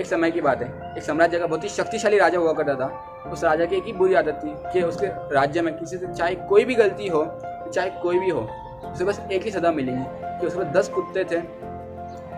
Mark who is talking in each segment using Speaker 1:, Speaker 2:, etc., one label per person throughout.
Speaker 1: एक समय की बात है, एक साम्राज्य का बहुत ही शक्तिशाली राजा हुआ करता था। उस राजा की एक ही बुरी आदत थी कि उसके राज्य में किसी से चाहे कोई भी गलती हो, चाहे कोई भी हो, उसे बस एक ही सज़ा मिलेगी कि उसके पास 10 कुत्ते थे,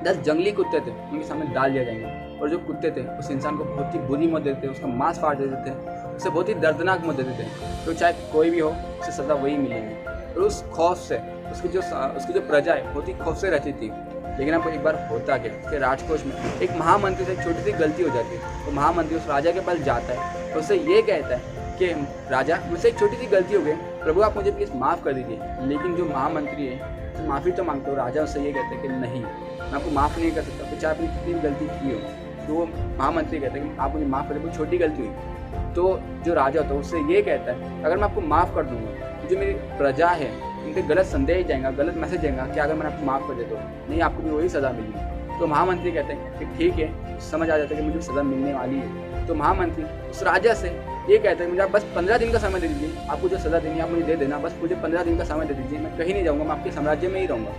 Speaker 1: 10 जंगली कुत्ते थे, उनके सामने डाल दिया जाएंगे। और जो कुत्ते थे उस इंसान को बहुत ही बुरी मौत देते थे, उसका मांस फाड़ देते थे, उसे बहुत ही दर्दनाक मौत देते थे। तो चाहे कोई भी हो, उसे सज़ा वही मिलेगी। और उस खौफ से उसकी जो प्रजा है बहुत ही खौफ से रहती थी। लेकिन आपको एक बार होता क्या, उसके राजकोष में एक महामंत्री से एक छोटी सी गलती हो जाती है। तो महामंत्री उस राजा के पास जाता है और उससे ये कहता है कि राजा, मुझसे एक छोटी सी गलती हो गई, प्रभु आप मुझे प्लीज़ माफ़ कर दीजिए। लेकिन जो महामंत्री है तो माफ़ी तो मांगते हो, राजा उससे ये कहते हैं कि नहीं, मैं आपको माफ़ नहीं कर सकता, तो चाहे आपने कितनी भी गलती की हो। तो वो महामंत्री कहते हैं कि आप मुझे माफ़ कर दीजिए, छोटी गलती हुई। तो जो राजा होता है उससे ये कहता है, अगर मैं आपको माफ़ कर दूंगा तो जो मेरी प्रजा है उनके गलत संदेश जाएगा, गलत मैसेज जाएगा कि अगर मैंने आपको माफ़ कर देता हूँ नहीं, आपको भी वही सज़ा मिलेगी। तो महामंत्री कहते हैं कि ठीक है, समझ आ जाता है कि मुझे सज़ा मिलने वाली है। तो महामंत्री उस राजा से ये कहते हैं मुझे आप बस 15 दिन का समय दे दीजिए, आपको जो सज़ा देनी है आप मुझे दे देना, बस मुझे 15 दिन का समय दे दीजिए, मैं कहीं नहीं जाऊँगा, मैं आपके साम्राज्य में ही रहूँगा।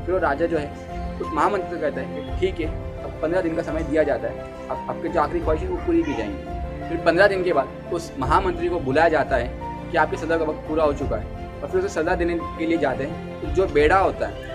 Speaker 1: फिर वो राजा जो है उस महामंत्री को कहता है कि ठीक है, अब 15 दिन का समय दिया जाता है, अब आपके जो आखिरी ख्वाहिश है वो पूरी की जाएंगी। फिर 15 दिन के बाद उस महामंत्री को बुलाया जाता है कि आपकी सज़ा का वक्त पूरा हो चुका है। और फिर उसे सज़ा देने के लिए जाते हैं, तो जो बेड़ा होता है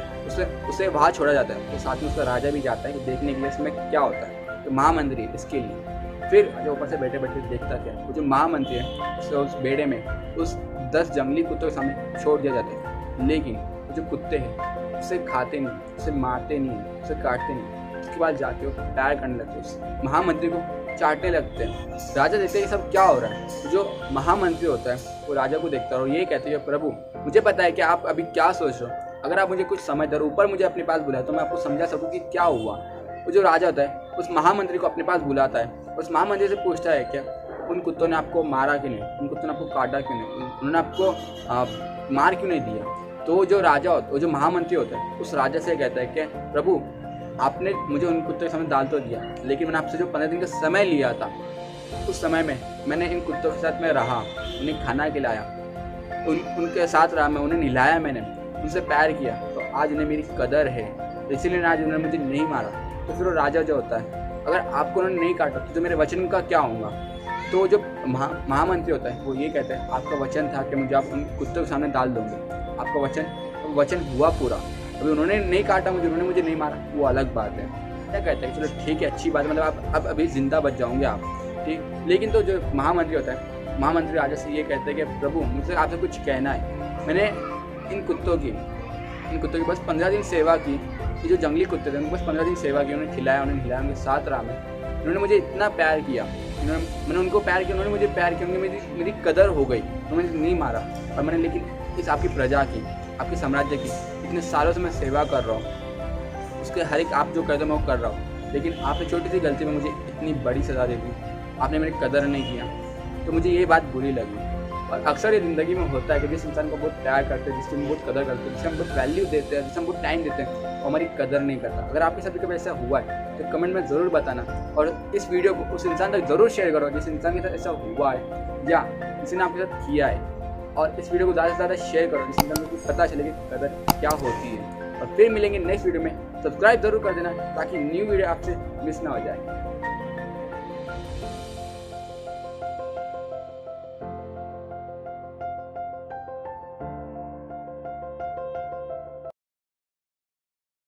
Speaker 1: उसे वहाँ छोड़ा जाता है। तो साथ में उसका राजा भी जाता है कि देखने के लिए इसमें क्या होता है। तो महामंत्री इसके लिए फिर जो ऊपर से बैठे बैठे देखता क्या, वो जो महामंत्री है उसे उस बेड़े में उस 10 जंगली कुत्तों के सामने छोड़ दिया जाता है। लेकिन वो जो कुत्ते हैं उसे खाते नहीं, उसे मारते नहीं, उसे काटते नहीं। उसके बाद जाके वो प्यार करने लगते, उस महामंत्री को चाटने लगते हैं। राजा देखते हैं ये सब क्या हो रहा है। तो जो महामंत्री होता है वो राजा को देखता है और ये कहते हैं, प्रभु मुझे पता है कि आप अभी क्या सोच रहे हो, अगर आप मुझे कुछ समझ दो, ऊपर मुझे अपने पास बुलाए तो मैं आपको समझा सकूं कि क्या हुआ। वो जो राजा होता है उस महामंत्री को अपने पास बुलाता है, उस महामंत्री से पूछता है क्या उन कुत्तों ने आपको मारा क्यों नहीं, उन कुत्तों ने आपको काटा क्यों नहीं, उन्होंने आपको मार क्यों नहीं दिया। तो जो राजा होता है, वो जो महामंत्री होता है उस राजा से कहता है कि प्रभु आपने मुझे उन कुत्तों के सामने डाल तो दिया, लेकिन मैंने आपसे जो 15 दिन का समय लिया था उस समय में मैंने इन कुत्तों के साथ में रहा, उन्हें खाना खिलाया, उनके साथ रहा, मैं उन्हें नहलाया, मैंने उनसे प्यार किया, तो आज उन्हें मेरी कदर है, इसीलिए आज उन्होंने मुझे नहीं मारा। तो फिर वो राजा जो होता है, अगर आपको उन्होंने नहीं काटा तो मेरे वचन का क्या होगा। तो जो महामंत्री होता है वो ये कहता है, आपका वचन था कि मुझे आप उन कुत्तों के सामने डाल दोगे, आपका वचन हुआ पूरा, अभी उन्होंने नहीं काटा उन्होंने मुझे नहीं मारा, वो अलग बात है। क्या कहते हैं, चलो ठीक है, अच्छी बात है, मतलब आप अभी जिंदा बच जाओगे आप, ठीक। लेकिन तो जो महामंत्री होता है, महामंत्री राजा से ये कहते हैं कि प्रभु मुझसे आपसे कुछ कहना है, मैंने इन कुत्तों की बस 15 दिन सेवा की, ये जो जंगली कुत्ते थे उनको बस 15 दिन सेवा की, उन्हें खिलाया, उन्हें हिलाया, उनके साथ रहा मैं, उन्होंने मुझे इतना प्यार किया, मैंने उनको प्यार किया, उन्होंने मुझे प्यार किया, उन्होंने मेरी कदर हो गई, उन्होंने नहीं मारा। और मैंने लेकिन इस आपकी प्रजा की, आपके साम्राज्य की इतने सालों से मैं सेवा कर रहा हूँ, उसके हर एक आप जो कहते मैं वो कर रहा हूँ, लेकिन आपने छोटी सी गलती में मुझे इतनी बड़ी सज़ा दे दी, आपने मेरी कदर नहीं किया, तो मुझे ये बात बुरी लगी। और अक्सर ये ज़िंदगी में होता है कि जिस इंसान को बहुत प्यार करते हैं, जिसकी हम बहुत कदर करते हैं, जिसे हम बहुत वैल्यू देते हैं, जिसे हम बहुत टाइम देते हैं, वो हमारी कदर नहीं करता। अगर आपके साथ कभी ऐसा हुआ है तो कमेंट में ज़रूर बताना, और इस वीडियो को उस इंसान तक ज़रूर शेयर करो जिस इंसान के साथ ऐसा हुआ है या किसी ने आपके साथ किया है। और इस वीडियो को ज़्यादा से ज़्यादा शेयर करो जिस इंसान को पता चले कि कदर क्या होती है। और फिर मिलेंगे नेक्स्ट वीडियो में, सब्सक्राइब जरूर कर देना ताकि न्यू वीडियो आपसे मिस ना हो जाए।